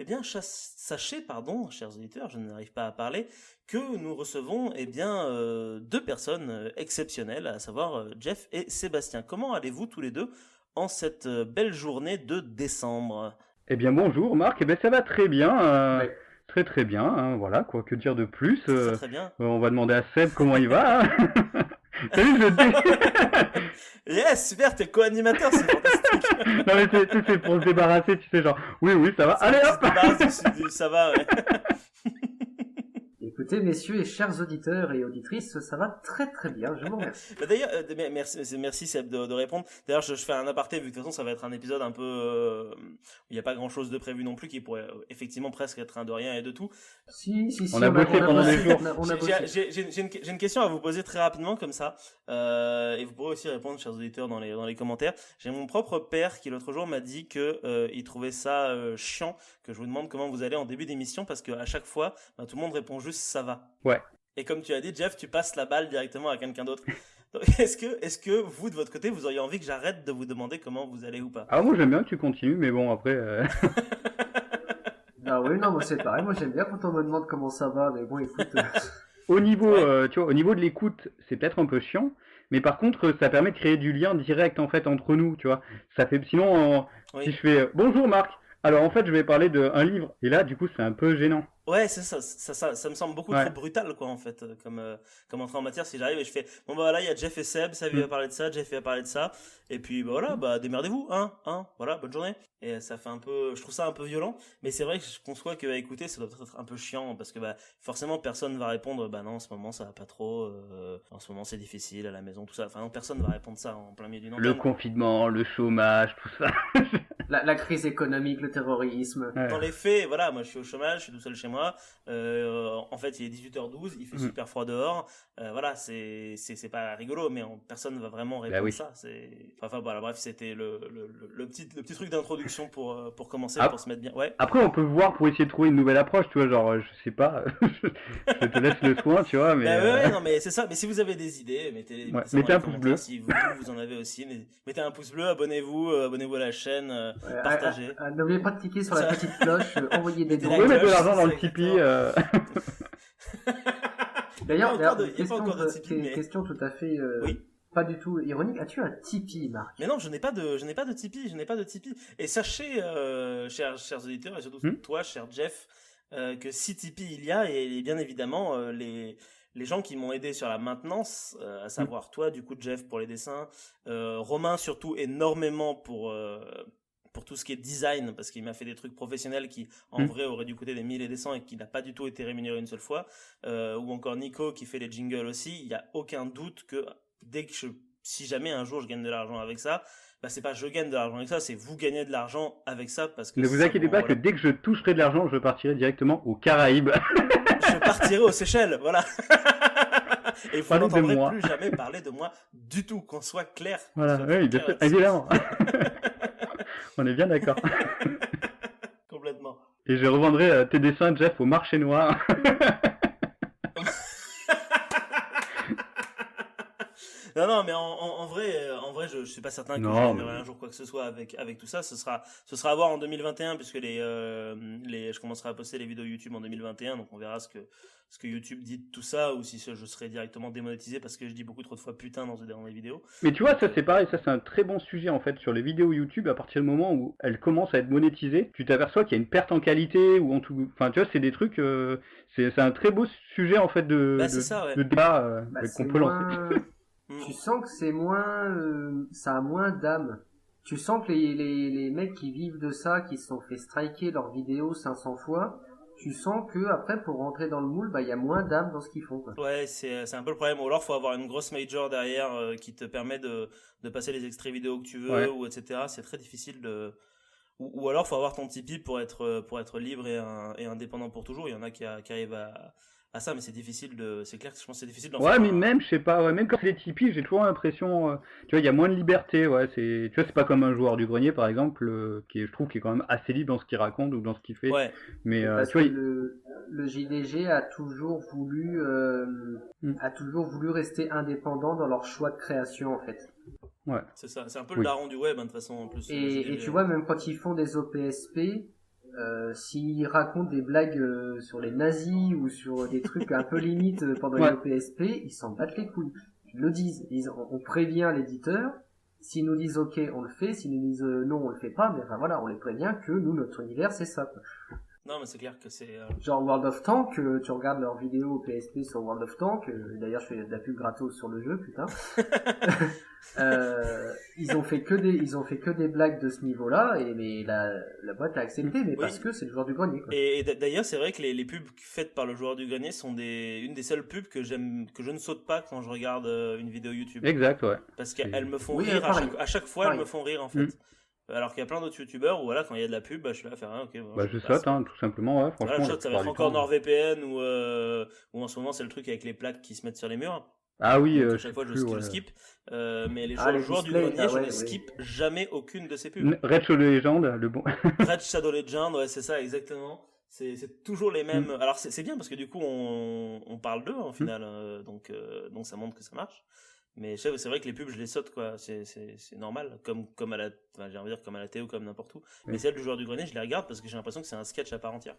bien, sachez, chers auditeurs, je n'arrive pas à parler, que nous recevons deux personnes exceptionnelles, à savoir Jeff et Sébastien. Comment allez-vous tous les deux en cette belle journée de décembre? Eh bien bonjour Marc, eh bien ça va très bien, Ouais. très très bien, hein, voilà, quoi que dire de plus, Très très bien. on va demander à Seb comment il va, hein. T'as vu, je dé... Yes, super, t'es co-animateur, c'est fantastique. Non mais c'est pour se débarrasser, tu sais, genre, oui, ça va, C'est allez qui se hop. débarrasse ça va, ouais. Écoutez, messieurs et chers auditeurs et auditrices, ça va très très bien, je vous remercie. D'ailleurs, merci Seb de répondre. D'ailleurs, je fais un aparté, vu que de toute façon, ça va être un épisode un peu... où il n'y a pas grand-chose de prévu non plus, qui pourrait effectivement presque être un de rien et de tout. Si, On a bossé pendant des jours. On a bossé. J'ai une question à vous poser très rapidement, comme ça. Et vous pourrez aussi répondre, chers auditeurs, dans les commentaires. J'ai mon propre père qui, l'autre jour, m'a dit que il trouvait ça chiant, que je vous demande comment vous allez en début d'émission, parce qu'à chaque fois, tout le monde répond juste « ça va ». Ouais. Et comme tu as dit, Jeff, tu passes la balle directement à quelqu'un d'autre. Donc, est-ce que vous, de votre côté, vous auriez envie que j'arrête de vous demander comment vous allez ou pas? Ah moi j'aime bien que tu continues, mais bon après... Ah oui, non, moi c'est pareil, moi j'aime bien quand on me demande comment ça va, mais bon écoute... Au niveau, Ouais. tu vois, au niveau de l'écoute, c'est peut-être un peu chiant, mais par contre, ça permet de créer du lien direct en fait entre nous, tu vois. Ça fait, sinon, si Oui. je fais bonjour Marc, alors en fait, je vais parler d'un livre, et là, du coup, c'est un peu gênant. Ouais, c'est ça me semble beaucoup Ouais. trop brutal, quoi, en fait, comme entrée en matière. Si j'arrive et je fais, bon, bah là, il y a Jeff et Seb, Seb il va parler de ça, Jeff il va parler de ça, et puis, bah voilà, bah démerdez-vous, voilà, bonne journée. Et ça fait un peu, je trouve ça un peu violent, mais c'est vrai que je conçois qu'à écouter, ça doit être un peu chiant, parce que, bah, forcément, personne va répondre, bah non, en ce moment, ça va pas trop, en ce moment, c'est difficile, à la maison, tout ça. Enfin, non, personne va répondre ça en plein milieu d'une Le antenne. confinement, le chômage, tout ça. La crise économique, le terrorisme... Ouais. Dans les faits, voilà, moi je suis au chômage, je suis tout seul chez moi. En fait, il est 18h12, il fait super froid dehors. Voilà, c'est pas rigolo, mais personne ne va vraiment répondre oui. ça. Enfin voilà, bref, c'était le petit truc d'introduction pour commencer, Ah. pour se mettre bien. Ouais. Après, on peut voir pour essayer de trouver une nouvelle approche, tu vois, genre, je sais pas, je te laisse le soin, tu vois, mais... Bah ouais, non, mais c'est ça. Mais si vous avez des idées, mettez Ouais, ça dans mettez les un pouce commentaires. bleu. Si vous en avez aussi, mettez un pouce bleu, abonnez-vous à la chaîne, partagez. N'oubliez pas de cliquer sur la petite cloche, envoyer des Mettez dons. la Vous pouvez mettre de cloche, l'argent dans c'est le ça, Tipeee. D'ailleurs, Il y a pas encore de Tipeee, mais... question tout à fait... Oui. Pas du tout ironique. As-tu un Tipeee, Marc? Mais non, je n'ai pas de Tipeee, Et sachez, chers auditeurs, et surtout toi, cher Jeff, que si Tipeee il y a, et bien évidemment, les gens qui m'ont aidé sur la maintenance, à savoir toi, du coup, Jeff, pour les dessins, Romain, surtout, énormément pour tout ce qui est design, parce qu'il m'a fait des trucs professionnels qui, en vrai, auraient dû coûter des milliers et des cents et qui n'a pas du tout été rémunéré une seule fois, ou encore Nico qui fait les jingles aussi. Il n'y a aucun doute que si jamais un jour je gagne de l'argent avec ça, bah c'est pas je gagne de l'argent avec ça, c'est vous gagnez de l'argent avec ça, parce que Ne vous inquiétez pas que dès que je toucherai de l'argent, je partirai directement aux Caraïbes. Je partirai aux Seychelles, voilà. Et vous Parlez de n'entendrez moi. plus jamais parler de moi du tout, qu'on soit clair. Voilà, oui, bien sûr, évidemment. On est bien d'accord. Complètement. Et je revendrai tes dessins, Jeff, au marché noir. Non, mais en vrai, je suis pas certain que Non, je gagnerai un jour quoi que ce soit avec tout ça. Ce sera à voir en 2021, puisque je commencerai à poster les vidéos YouTube en 2021, donc on verra ce que YouTube dit de tout ça, ou si je serai directement démonétisé parce que je dis beaucoup trop de fois putain dans les vidéos. Mais tu vois, ça c'est pareil, ça c'est un très bon sujet en fait sur les vidéos YouTube. À partir du moment où elles commencent à être monétisées, tu t'aperçois qu'il y a une perte en qualité ou en tout. Enfin, tu vois, c'est des trucs. C'est un très beau sujet en fait de débat qu'on peut lancer. Tu sens que c'est moins, ça a moins d'âme. Tu sens que les mecs qui vivent de ça, qui se sont fait striker leurs vidéos 500 fois, tu sens que après pour rentrer dans le moule, bah il y a moins d'âme dans ce qu'ils font, quoi. Ouais, c'est un peu le problème. Ou alors faut avoir une grosse major derrière qui te permet de passer les extraits vidéo que tu veux, ou etc. C'est très difficile de. Ou alors faut avoir ton Tipeee pour être libre et indépendant pour toujours. Il y en a qui arrivent à ça, mais c'est difficile c'est clair que je pense que c'est difficile d'en faire. Ouais, mais même, je sais pas, ouais, même quand c'est les Tipeee, j'ai toujours l'impression, tu vois, il y a moins de liberté, ouais, tu vois, c'est pas comme un joueur du grenier, par exemple, je trouve qu'il est quand même assez libre dans ce qu'il raconte ou dans ce qu'il fait. Ouais. Mais, parce tu vois, que le JDG a toujours voulu rester indépendant dans leur choix de création, en fait. Ouais. C'est ça, c'est un peu le daron du web, hein, de toute façon, en plus. Et tu vois, même quand ils font des OPSP, s'ils racontent des blagues sur les nazis ou sur des trucs un peu limites pendant Ouais. les OPSP, ils s'en battent les couilles. Ils le disent. On prévient l'éditeur. S'ils nous disent OK, on le fait. S'ils nous disent non, on le fait pas. Mais enfin voilà, on les prévient que nous, notre univers, c'est ça, quoi. Non, mais c'est clair que c'est. Genre World of Tank, tu regardes leurs vidéos PSP sur World of Tank, d'ailleurs je fais de la pub gratos sur le jeu, putain. Ils ont fait que des blagues de ce niveau-là, mais la boîte a accepté, mais Oui. parce que c'est le joueur du grenier, quoi. Et d'ailleurs, c'est vrai que les pubs faites par le joueur du grenier sont une des seules pubs que je ne saute pas quand je regarde une vidéo YouTube. Exact, ouais. Parce qu'elles me font Oui, rire pareil. à chaque fois, Pareil. elles me font rire en fait. Alors qu'il y a plein d'autres youtubeurs où voilà, quand il y a de la pub, bah, je suis là à faire ok. Bon, Bah, je passe. saute, hein, tout simplement, ouais, franchement. Voilà, je la saute, ça va plupart être du encore temps. NordVPN ou en ce moment c'est le truc avec les plaques qui se mettent sur les murs. Ah oui, Donc, à je chaque sais fois plus, je ouais. skip. Mais les les joueurs du displays, grenier, je ouais, ne oui. skip jamais aucune de ces pubs. Red Shadow Legend, le bon. Red Shadow Legend, ouais, c'est ça, exactement. C'est toujours les mêmes. Alors, c'est bien parce que du coup, on parle d'eux, au final. Donc, ça montre que ça marche. Mais c'est vrai que les pubs, je les saute, quoi. C'est normal. Comme à la, enfin, j'ai envie de dire, comme à la télé ou comme n'importe où. Mais celle du joueur du grenier, je les regarde parce que j'ai l'impression que c'est un sketch à part entière.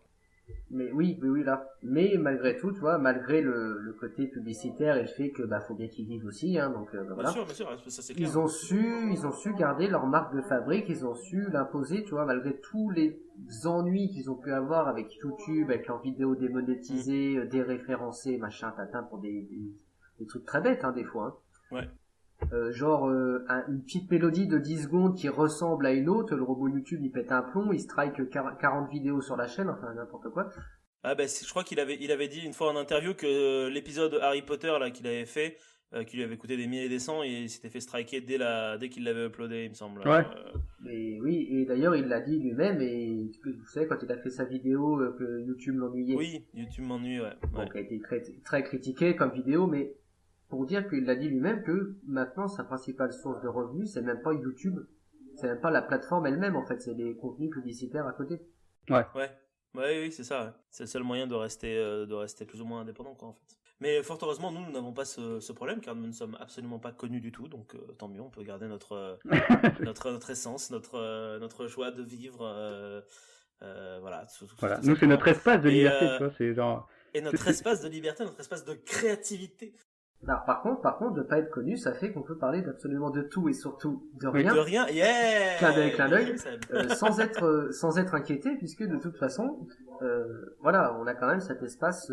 Mais oui, là. Mais malgré tout, tu vois, malgré le côté publicitaire et le fait que faut bien qu'ils vivent aussi, hein, donc voilà. Bien sûr, ça c'est clair. Ils ont su garder leur marque de fabrique, ils ont su l'imposer, tu vois, malgré tous les ennuis qu'ils ont pu avoir avec YouTube, avec leurs vidéos démonétisées, déréférencées, machin, tatin, pour des trucs très bêtes, hein, des fois. Hein. Ouais. Une petite mélodie de 10 secondes qui ressemble à une autre, le robot YouTube il pète un plomb, il strike 40 vidéos sur la chaîne, enfin n'importe quoi. Ah je crois qu'il avait dit une fois en interview que l'épisode Harry Potter là qu'il avait fait, qui lui avait coûté des milliers et des cents, et il s'était fait striker dès qu'il l'avait uploadé, il me semble. Ouais. Mais oui, et d'ailleurs il l'a dit lui-même, et vous savez quand il a fait sa vidéo que YouTube l'ennuyait. Oui, YouTube m'ennuie, ouais. Donc a été très, très critiqué comme vidéo, mais pour dire qu'il l'a dit lui-même que maintenant sa principale source de revenus c'est même pas YouTube, c'est même pas la plateforme elle-même en fait, c'est les contenus publicitaires à côté. Ouais. Oui, c'est ça. Ouais. C'est le seul moyen de rester plus ou moins indépendant, quoi, en fait. Mais fort heureusement, nous n'avons pas ce problème, car nous ne sommes absolument pas connus du tout, donc tant mieux, on peut garder notre essence, notre joie de vivre, voilà. Voilà. Nous, c'est notre espace de liberté, tu vois, c'est genre. Et notre espace de liberté, notre espace de créativité. Alors, par contre, de pas être connu, ça fait qu'on peut parler d'absolument de tout et surtout de rien. De rien, yeah! Clin d'œil, sans être inquiété, puisque de toute façon, voilà, on a quand même cet espace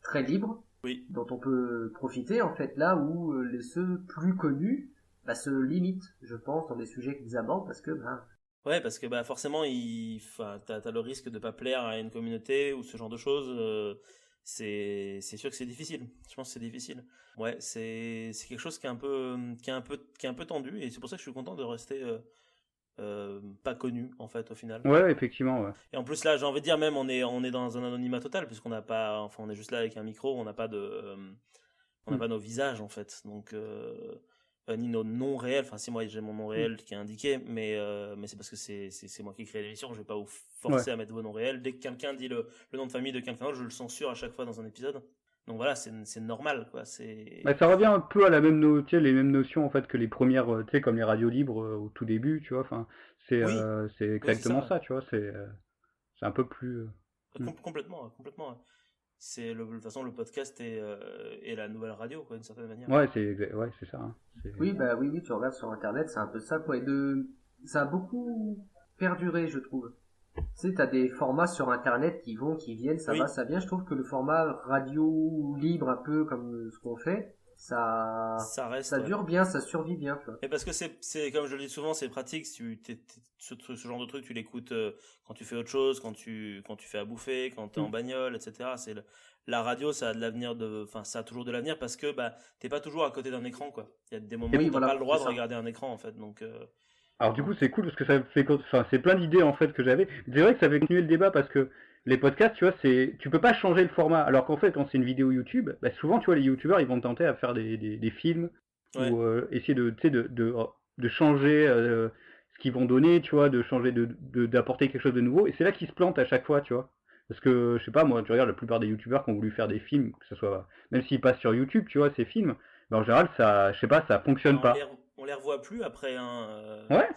très libre, dont on peut profiter, en fait, là où ceux plus connus se limitent, je pense, dans les sujets qu'ils abordent, parce que, ouais, parce que forcément, t'as le risque de pas plaire à une communauté ou ce genre de choses. C'est sûr que c'est difficile. Je pense que c'est difficile. Ouais, c'est quelque chose qui est un peu tendu, et c'est pour ça que je suis content de rester pas connu en fait au final. Ouais, effectivement. Ouais. Et en plus là, j'ai envie de dire même on est dans un anonymat total puisqu'on n'a pas, enfin on est juste là avec un micro, on n'a pas pas nos visages en fait, donc ni nos noms réels. Enfin si moi j'ai mon nom réel qui est indiqué, mais c'est parce que c'est moi qui crée l'émission, je vais pas vous forcer à mettre vos noms réels. Dès que quelqu'un dit le nom de famille de quelqu'un d'autre, je le censure à chaque fois dans un épisode. Donc voilà, c'est normal quoi. Ça revient un peu à la même les mêmes notions en fait que les premières, tu sais, comme les radios libres au tout début, tu vois. Enfin, c'est exactement ça, tu vois. C'est un peu plus. Complètement. C'est de toute façon le podcast est la nouvelle radio quoi, d'une certaine manière. Ouais, c'est ça. Hein. Oui, tu regardes sur internet, c'est un peu ça quoi. Et ça a beaucoup perduré, je trouve. Tu sais, t'as des formats sur internet qui viennent, ça va, ça vient. Je trouve que le format radio libre, un peu comme ce qu'on fait, ça dure bien, ça survit bien, tu vois. Et parce que c'est comme je le dis souvent, c'est pratique. Ce genre de truc, tu l'écoutes quand tu fais autre chose, quand tu fais à bouffer, quand t'es en bagnole, etc. La radio, ça a de l'avenir ça a toujours de l'avenir parce que t'es pas toujours à côté d'un écran quoi. Il y a des moments où t'as pas le droit de regarder un écran en fait, donc. Alors du coup c'est cool parce que ça fait, c'est plein d'idées en fait que j'avais. C'est vrai que ça fait continuer le débat parce que les podcasts, tu vois, tu peux pas changer le format. Alors qu'en fait quand c'est une vidéo YouTube, souvent tu vois les youtubeurs ils vont tenter à faire des films ou essayer de changer ce qu'ils vont donner, tu vois, de changer d'apporter quelque chose de nouveau. Et c'est là qu'ils se plantent à chaque fois, tu vois. Parce que je sais pas moi, tu regardes la plupart des youtubeurs qui ont voulu faire des films, que ce soit même s'ils passent sur YouTube, tu vois, ces films, en général ça, je sais pas, ça fonctionne pas. On les revoit plus après, hein. Ouais.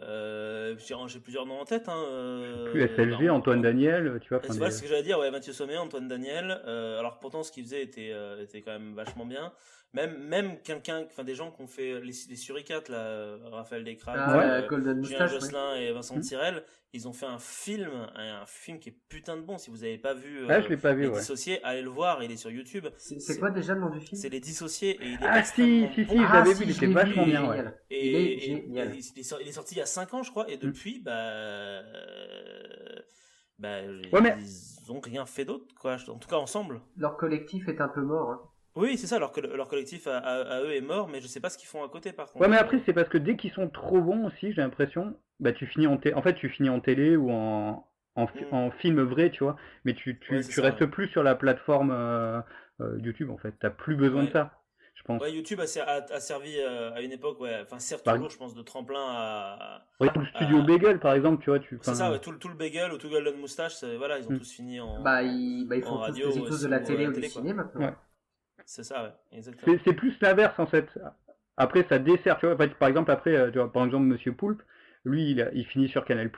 J'ai plusieurs noms en tête. Hein, Plus SLG, Antoine Daniel, tu vois. c'est voilà ce que j'allais dire, ouais, Mathieu Sommet, Antoine Daniel. Alors pourtant, ce qu'il faisait était quand même vachement bien. Même quelqu'un, enfin des gens qui ont fait les suricates, là, Raphaël Descraques, Golden Julien Moustache, Josselin et Vincent Tirel, ils ont fait un film qui est putain de bon. Si vous avez pas vu je l'ai pas vu, Les ouais. Dissociés, allez le voir, il est sur YouTube. C'est quoi déjà le nom du film? C'est Les Dissociés et il est Ah si, extrêmement bon. je l'avais vu, il était vachement bien, ouais. génial. Et, Il est et- génial. et il est sorti il y a 5 ans, je crois, et depuis, Ouais, mais ils ont rien fait d'autre, quoi. En tout cas, ensemble. Leur collectif est un peu mort. Hein. Oui, c'est ça, leur collectif à eux est mort, mais je sais pas ce qu'ils font à côté, par contre. ouais, mais après c'est parce que dès qu'ils sont trop bons aussi, j'ai l'impression, bah tu finis en fait tu finis en télé ou en film vrai, tu vois, mais Ouais, c'est tu ça, restes ouais. plus sur la plateforme YouTube en fait. T'as plus besoin de Ouais. ça, je pense. Ouais, YouTube a servi à une époque, ouais, enfin, sert Par toujours, je pense, de tremplin regarde le studio à- Bagel par exemple, tu vois, C'est ça, ouais, tout le Bagel ou tout Golden Moustache, voilà, ils ont Mm. tous fini en Ils en font radio quasiment tous aussi, de la ou télé à ou du télé, quoi. cinéma maintenant. Ouais. C'est ça, ouais, exactement. C'est plus l'inverse en fait. Après ça dessert, tu vois. En fait, par exemple après, tu vois, par exemple Monsieur Poulpe, lui il finit sur Canal+,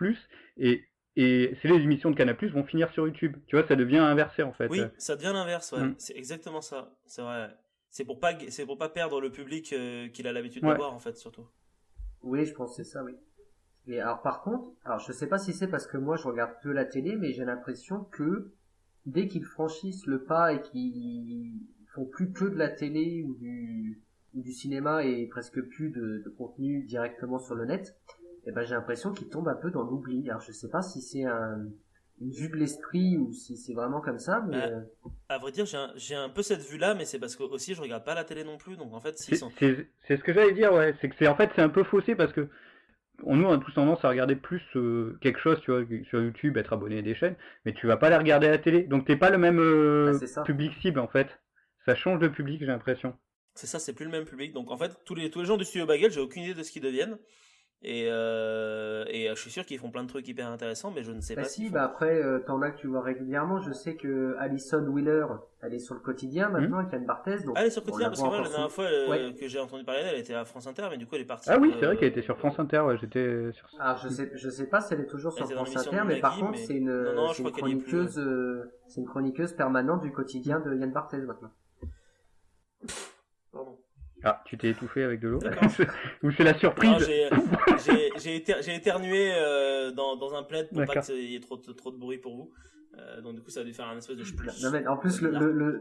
et c'est les émissions de Canal+ vont finir sur YouTube. Tu vois, ça devient inversé en fait. Oui, ça devient l'inverse, ouais. Mm. C'est exactement ça. C'est vrai. C'est pour pas perdre le public qu'il a l'habitude Ouais. d'avoir, en fait, surtout. Oui, je pense que c'est ça, oui. Et alors par contre, alors je sais pas si c'est parce que moi je regarde peu la télé, mais j'ai l'impression que dès qu'ils franchissent le pas et qu'ils font plus que de la télé ou du cinéma et presque plus de contenu directement sur le net, eh ben j'ai l'impression qu'ils tombent un peu dans l'oubli. Alors je sais pas si c'est une vue de l'esprit ou si c'est vraiment comme ça, mais Bah, à vrai dire, j'ai un peu cette vue-là, mais c'est parce que aussi je regarde pas la télé non plus, donc en fait, C'est ce que j'allais dire, ouais. C'est que en fait c'est un peu faussé parce que nous on a tous tendance à regarder plus quelque chose, tu vois, sur YouTube, être abonné à des chaînes, mais tu vas pas les regarder à la télé, donc t'es pas le même c'est ça. public cible en fait. Ça change de public, j'ai l'impression. c'est ça, c'est plus le même public. Donc en fait, tous les gens du studio Bagel, j'ai aucune idée de ce qu'ils deviennent. Et je suis sûr qu'ils font plein de trucs hyper intéressants, mais je ne sais Bah pas ce si, qu'ils bah font. après, t'en as que tu vois régulièrement. Je sais que Alison Wheeler, elle est sur le quotidien maintenant avec Yann Barthès, donc Ah, elle est sur on Quotidien, la parce voit que moi, la encore dernière sous. fois Ouais. que j'ai entendu parler d'elle, elle était à France Inter, mais du coup, elle est partie Ah oui, c'est vrai qu'elle était sur France Inter, ouais, j'étais sur... Alors je sais pas si elle est toujours Elle sur était dans France l'émission Inter, de mais par Nagui, contre mais... Non, je c'est crois une qu'elle y est plus. Ouais. c'est une chroniqueuse permanente du quotidien de Yann Barthès maintenant. Pardon. Ah, tu t'es étouffé avec de l'eau. D'accord. Ou c'est la Non, surprise. j'ai éternué dans un plaid pour pas D'accord. qu'il y ait trop de bruit pour vous. Donc du coup, ça a dû faire un espèce de splash. Non mais en plus tu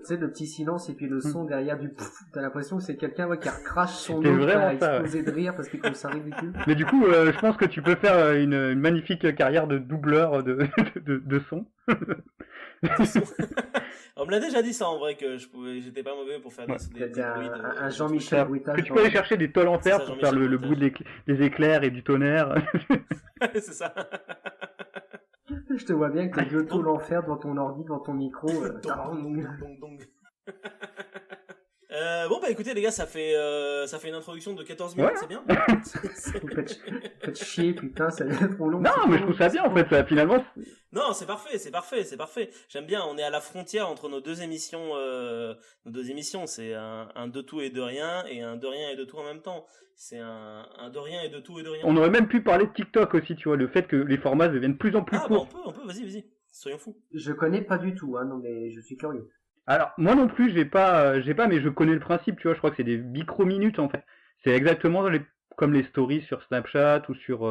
sais le petit silence et puis le son derrière du pouf, t'as l'impression que c'est quelqu'un qui recrache son C'était eau, qui vraiment a ça, explosé de rire parce qu'il trouve ça ridicule. Mais du coup, je pense que tu peux faire une magnifique carrière de doubleur de son. On me l'a déjà dit ça en vrai que j'étais pas mauvais pour faire des C'était bruits de. un Jean-Michel Bruitage. Que tu peux aller chercher des tôles en C'est fer ça, pour Jean-Michel faire le bruit des éclairs et du tonnerre. c'est ça. Je te vois bien avec tes vieux taux l'enfer devant ton ordi, devant ton micro. Donc. Bon bah écoutez les gars, ça fait une introduction de 14 minutes, Ouais. c'est bien. Vous faites chier, putain, ça va être trop long. Non, mais je trouve ça bien en fait, ça, finalement. Non, c'est parfait. J'aime bien, on est à la frontière entre nos deux émissions. C'est un de tout et de rien, et un de rien et de tout en même temps. C'est un de rien et de tout et de rien. On aurait même pu parler de TikTok aussi, tu vois, le fait que les formats deviennent de plus en plus Ah bah courts. on peut, vas-y, soyons fous. Je connais pas du tout, hein, non mais je suis curieux. Alors, moi non plus, j'ai pas, mais je connais le principe, tu vois, je crois que c'est des micro-minutes en fait. C'est exactement comme les stories sur Snapchat ou sur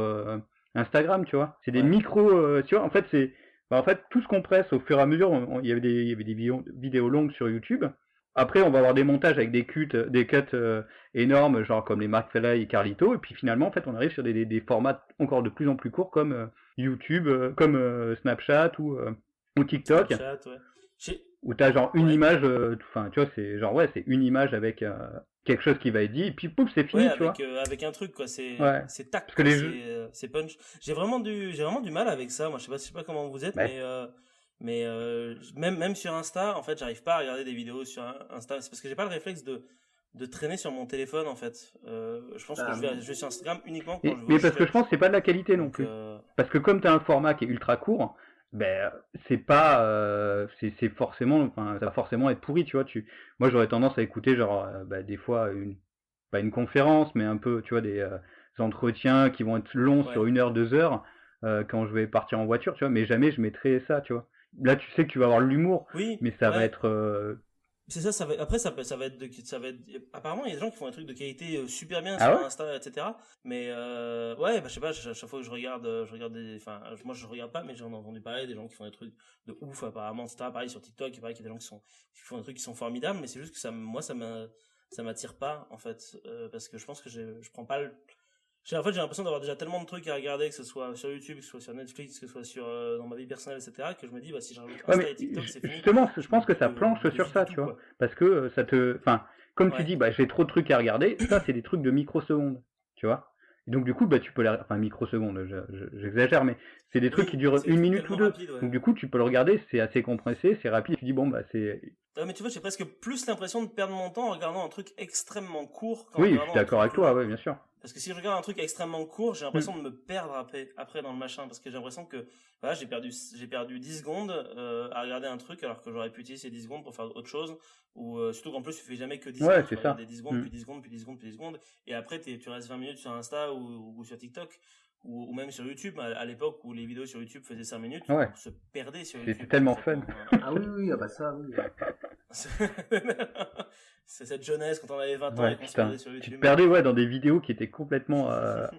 Instagram, tu vois. C'est des micros, tu vois, en fait, en fait, tout ce qu'on presse au fur et à mesure, il y avait des vidéos longues sur YouTube. Après, on va avoir des montages avec des cuts énormes, genre comme les Mark Fella et Carlito, et puis finalement, en fait, on arrive sur des formats encore de plus en plus courts comme YouTube, comme Snapchat ou TikTok. Snapchat, ouais. Où t'as genre une image, enfin tu vois, c'est genre c'est une image avec quelque chose qui va être dit, et puis pouf, c'est fini, Ouais, tu vois. avec un truc quoi, c'est tac, parce que c'est punch. J'ai vraiment du mal avec ça. Moi, je sais pas comment vous êtes, mais même sur Insta, en fait, j'arrive pas à regarder des vidéos sur Insta. C'est parce que j'ai pas le réflexe de traîner sur mon téléphone en fait. Je pense que je vais sur Instagram uniquement quand je veux. Mais parce que je pense que c'est pas de la qualité non plus. Parce que comme t'as un format qui est ultra court, ben c'est pas c'est forcément, enfin ça va forcément être pourri, tu vois. Moi j'aurais tendance à écouter genre des fois pas une conférence, mais un peu, tu vois, entretiens qui vont être longs Ouais. sur 1 heure, 2 heures, quand je vais partir en voiture, tu vois, mais jamais je mettrai ça, tu vois. Là, tu sais que tu vas avoir l'humour, Oui, mais ça va ouais. être... C'est ça, après ça va être ça va être apparemment il y a des gens qui font des trucs de qualité super bien Ah sur ouais? Insta etc. Mais ouais, bah je sais pas, chaque fois que je regarde moi je regarde pas mais j'en ai entendu parler des gens qui font des trucs de ouf apparemment etc. Pareil sur TikTok, il paraît qu'il y a des gens qui font des trucs qui sont formidables, mais c'est juste que ça m'attire pas en fait parce que je pense que je prends pas le en fait, j'ai l'impression d'avoir déjà tellement de trucs à regarder, que ce soit sur YouTube, que ce soit sur Netflix, que ce soit sur dans ma vie personnelle, etc., que je me dis, bah si je rajoute Ouais, Insta mais et TikTok, c'est fini. justement, je Je pense que ça planche me sur vide de ça, tout, tu vois. quoi. Parce que ça te... Enfin, comme tu Ouais. dis, bah j'ai trop de trucs à regarder, ça c'est des trucs de microsecondes, tu vois. Et donc du coup, bah tu peux les... Enfin, microsecondes, j'exagère, mais c'est des trucs qui Oui, durent c'est des une trucs minute ou tellement deux. rapides, ouais. Donc du coup, tu peux le regarder, c'est assez compressé, c'est rapide, tu dis, bon, bah c'est... Ouais, mais tu vois, j'ai presque plus l'impression de perdre mon temps en regardant un truc extrêmement court qu'en Oui, je suis regardant un d'accord truc avec toi, long. ouais, bien sûr. Parce que si je regarde un truc extrêmement court, j'ai Hmm. l'impression de me perdre après dans le machin. Parce que j'ai l'impression que voilà, j'ai perdu 10 secondes à regarder un truc alors que j'aurais pu utiliser ces 10 secondes pour faire autre chose. Ou surtout qu'en plus, tu fais jamais que 10 Ouais, secondes. Tu c'est vas ça. regarder 10 secondes, Hmm. puis 10 secondes, puis 10 secondes, puis 10 secondes. Et après, tu restes 20 minutes sur Insta ou sur TikTok. Ou même sur YouTube, à l'époque où les vidéos sur YouTube faisaient 5 minutes, Ouais, on se perdait sur c'était YouTube tellement fun. complètement. Ah oui, oui, ah bah ça, oui. C'est cette jeunesse quand on avait 20 ans Ouais, et qu'on se putain. perdait sur Tu te YouTube. perdais, ouais, dans des vidéos qui étaient complètement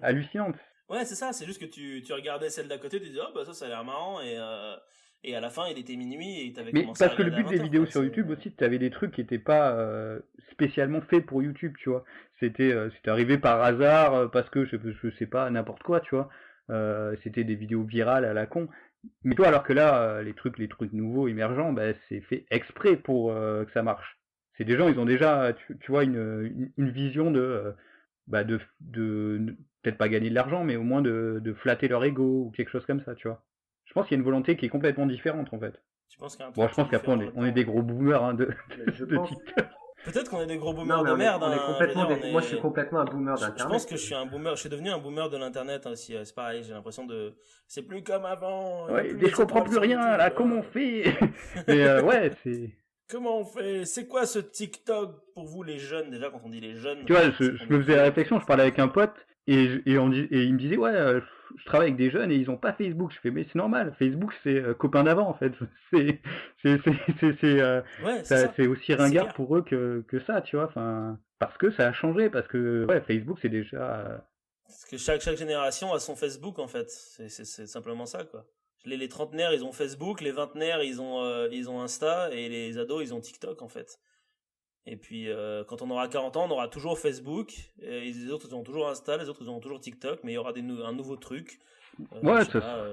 hallucinantes. Ouais, c'est ça, c'est juste que tu regardais celle d'à côté, tu disais, oh bah ça a l'air marrant, et à la fin il était minuit et t'avais Mais commencé à parce que le regarder à but des 20h, vidéos quoi. sur YouTube aussi, tu avais des trucs qui étaient pas spécialement faits pour YouTube, tu vois. C'était arrivé par hasard, parce que je sais pas, n'importe quoi, tu vois. C'était des vidéos virales à la con. Mais toi, alors que là, les trucs nouveaux, émergents, bah, c'est fait exprès pour que ça marche. C'est des gens, ils ont déjà, tu vois, une vision bah, peut-être pas gagner de l'argent, mais au moins de flatter leur ego ou quelque chose comme ça, tu vois. Je pense qu'il y a une volonté qui est complètement différente, en fait. Tu penses qu'il y a un Bon, truc je qui est pense qu'après, différent on est là-dedans? des gros boomers hein, Mais je de pense. TikTok. Peut-être qu'on est des gros Non, boomers mais de merde, on est hein, je veux complètement dire, moi, je suis complètement un boomer Je d'Internet. pense que je suis un boomer, je suis devenu un boomer de l'internet hein, aussi, c'est pareil, j'ai l'impression de... C'est plus comme avant, il y a Ouais, plus mais les je comprends étoiles plus sur rien, YouTube. là, comment on fait? Mais ouais, c'est... Comment on fait? C'est quoi ce TikTok pour vous les jeunes? Déjà quand on dit les jeunes, Tu vois, c'est je qu'on est me faisais la vieux en réflexion, fait. je parlais avec un pote, et il me disait, ouais, je travaille avec des jeunes et ils ont pas Facebook. Je fais, mais c'est normal, Facebook c'est copain d'avant en fait. C'est, Ouais, c'est ça, c'est aussi c'est ringard clair. pour eux que ça, tu vois. Enfin, parce que ça a changé, parce que ouais, Facebook c'est déjà. Parce que chaque génération a son Facebook en fait. C'est simplement ça quoi. Les trentenaires ils ont Facebook, les vingtenaires ils ont Insta et les ados ils ont TikTok en fait. Et puis quand on aura 40 ans on aura toujours Facebook, et les autres ils ont toujours Insta, les autres ils ont toujours TikTok, mais il y aura un nouveau truc. Ouais, Je sais pas.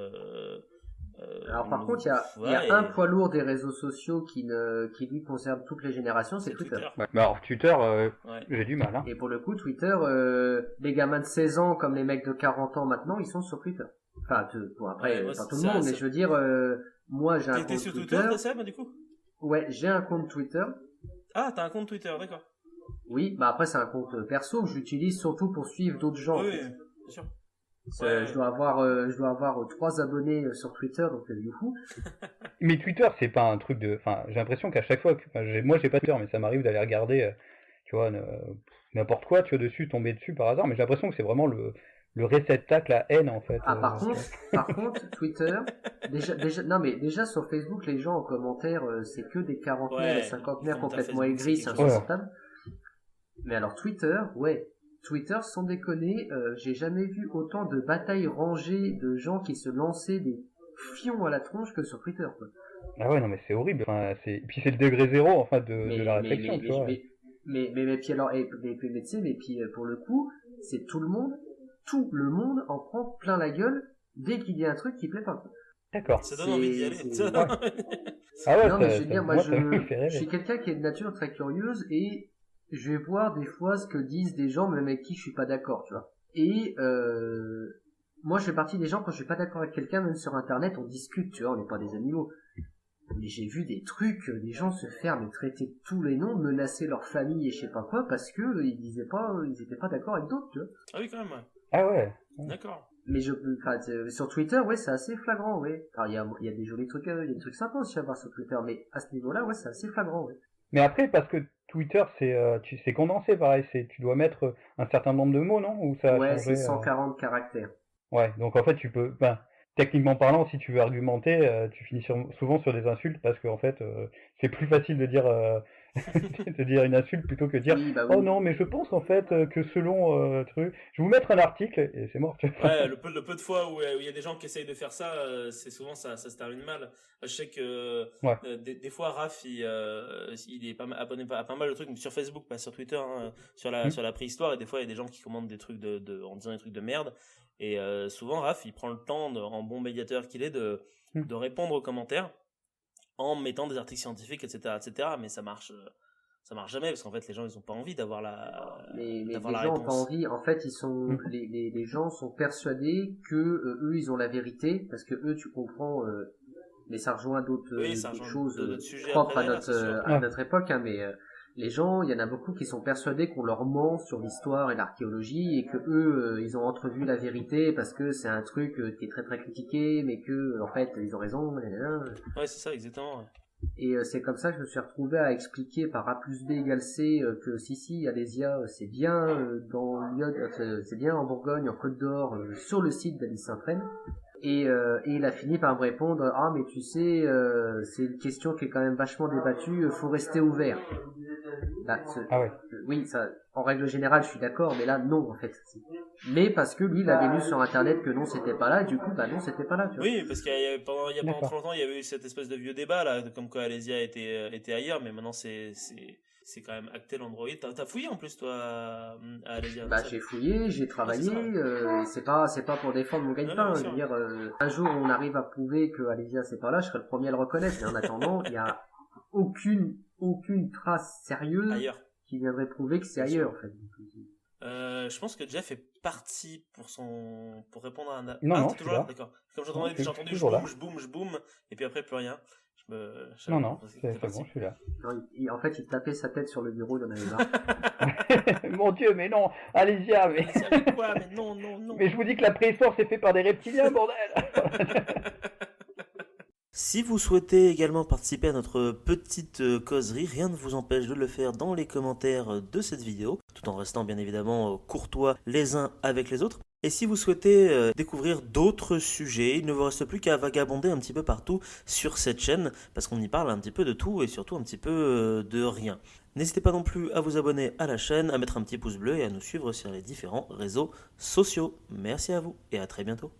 Alors par contre, il y Ouais, a un poids lourd des réseaux sociaux qui lui concerne toutes les générations, c'est c'est Twitter. Twitter. ouais. Bah, alors Twitter, Ouais. j'ai du mal. Hein. Et pour le coup, Twitter, les gamins de 16 ans comme les mecs de 40 ans maintenant, ils sont sur Twitter. Enfin, bon après, Ouais, moi, pas tout le ça, monde, mais je veux dire, moi j'ai un t'es compte sur Twitter. Twitter, Seb, du coup? Ouais, j'ai un compte Twitter. Ah, t'as un compte Twitter, d'accord. Oui, bah après c'est un compte perso que j'utilise surtout pour suivre d'autres gens. Oui, En fait. bien sûr. Je dois avoir 3 abonnés sur Twitter, donc youhou. Mais Twitter, c'est pas un truc de. Enfin, j'ai l'impression qu'à chaque fois que. Enfin, moi, j'ai pas Twitter, mais ça m'arrive d'aller regarder, tu vois, n'importe quoi, tu vois, dessus, tomber dessus par hasard. Mais j'ai l'impression que c'est vraiment le réceptacle à haine, en fait. Ah, par contre, Twitter, non mais déjà sur Facebook, les gens en commentaire, c'est que des quarantenaires et Ouais, les cinquantenaires commentaires complètement Facebook, c'est aigris, quelque c'est chose. insupportable. Mais alors Twitter, ouais. Twitter, sans déconner, j'ai jamais vu autant de batailles rangées de gens qui se lançaient des fions à la tronche que sur Twitter, quoi. Ah ouais, non, mais c'est horrible. Enfin, et puis c'est le degré zéro, enfin, de la réflexion, tu vois. Mais puis alors, mais tu sais, mais puis pour le coup, c'est tout le monde en prend plein la gueule dès qu'il y a un truc qui plaît pas. D'accord. Ça donne envie d'y aller. c'est- Ouais. Ah ouais, Non, mais je veux dire, moi, ça me fait rêver. je suis quelqu'un qui est de nature très curieuse et je vais voir des fois ce que disent des gens, même avec qui je suis pas d'accord, tu vois. Et moi, je fais partie des gens, quand je suis pas d'accord avec quelqu'un, même sur Internet, on discute, tu vois, on n'est pas des animaux. Mais j'ai vu des trucs, des gens se faire mais traiter de tous les noms, menacer leur famille et je sais pas quoi, parce que ils étaient pas d'accord avec d'autres, tu vois. Ah oui, quand même, ouais. Ah ouais. D'accord. Mais sur Twitter, ouais, c'est assez flagrant, ouais. Alors, il y a des jolis trucs, il y a des trucs sympas aussi à voir sur Twitter, mais à ce niveau-là, ouais, c'est assez flagrant, ouais. Mais après, parce que Twitter, c'est condensé, pareil. Tu dois mettre un certain nombre de mots, non? Ou ça a Ouais, changé c'est 140 caractères. Ouais, donc en fait, techniquement parlant, si tu veux argumenter, tu finis souvent sur des insultes parce qu'en fait, c'est plus facile de dire, de dire une insulte plutôt que de dire Oui, bah oh oui. non, mais je pense en fait que selon truc. Je vais vous mettre un article et c'est mort. Ouais, le peu de fois où il y a des gens qui essayent de faire ça, c'est souvent ça se termine mal. Je sais que Ouais. des fois Raph il est abonné à pas mal de trucs, mais sur Facebook, pas sur Twitter, hein, sur la préhistoire, et des fois il y a des gens qui commandent des trucs en disant des trucs de merde, et souvent Raph il prend le temps en bon médiateur qu'il est de répondre aux commentaires en mettant des articles scientifiques, etc., mais ça marche jamais parce qu'en fait les gens ils ont pas envie d'avoir Mais les la gens ont pas réponse. envie. En fait, les gens sont persuadés que eux, ils ont la vérité, parce que eux, tu comprends. Mais ça rejoint d'autres choses d'autres sujets propres après, à notre époque. Hein, mais les gens, il y en a beaucoup qui sont persuadés qu'on leur ment sur l'histoire et l'archéologie, et que eux, ils ont entrevu la vérité parce que c'est un truc qui est très très critiqué, mais que en fait, ils ont raison. Ouais, c'est ça, exactement. Ouais. Et c'est comme ça que je me suis retrouvé à expliquer par A plus B égale C que si, Alésia, c'est bien dans Lyon, c'est bien en Bourgogne, en Côte d'Or, sur le site d'Alice Saint-Prenne. Et il a fini par me répondre ah mais tu sais c'est une question qui est quand même vachement débattue, faut rester ouvert. Là, Ah ouais. Oui, ça, en règle générale, je suis d'accord, mais là non en fait. Mais parce que lui, il avait lu sur internet que non, c'était pas là, et du coup, bah non, c'était pas là. Tu vois. Oui, parce qu'il y a pendant trop longtemps, il y avait eu cette espèce de vieux débat là, comme quoi Alésia était ailleurs, mais maintenant c'est quand même acté l'Android. T'as fouillé en plus toi à Alésia? Bah j'ai fouillé, j'ai travaillé, c'est pas pour défendre mon gagne-pain. Je veux dire, un jour on arrive à prouver que Alésia c'est pas là, je serai le premier à le reconnaître. Mais en attendant, il y a aucune trace sérieuse ailleurs qui viendrait prouver que c'est ailleurs en fait. Je pense que Jeff est parti pour répondre à un. Non, t'es toujours là, d'accord. Comme j'ai entendu je boum, et puis après plus rien. Non, c'est bon, je suis là. Non, en fait, il tapait sa tête sur le bureau, il en avait marre. Mon Dieu, mais non, Alésia, mais. Alésia, mais quoi? Mais non. Mais je vous dis que la préhistoire c'est fait par des reptiliens, bordel. Si vous souhaitez également participer à notre petite causerie, rien ne vous empêche de le faire dans les commentaires de cette vidéo, tout en restant bien évidemment courtois les uns avec les autres. Et si vous souhaitez découvrir d'autres sujets, il ne vous reste plus qu'à vagabonder un petit peu partout sur cette chaîne, parce qu'on y parle un petit peu de tout et surtout un petit peu de rien. N'hésitez pas non plus à vous abonner à la chaîne, à mettre un petit pouce bleu et à nous suivre sur les différents réseaux sociaux. Merci à vous et à très bientôt.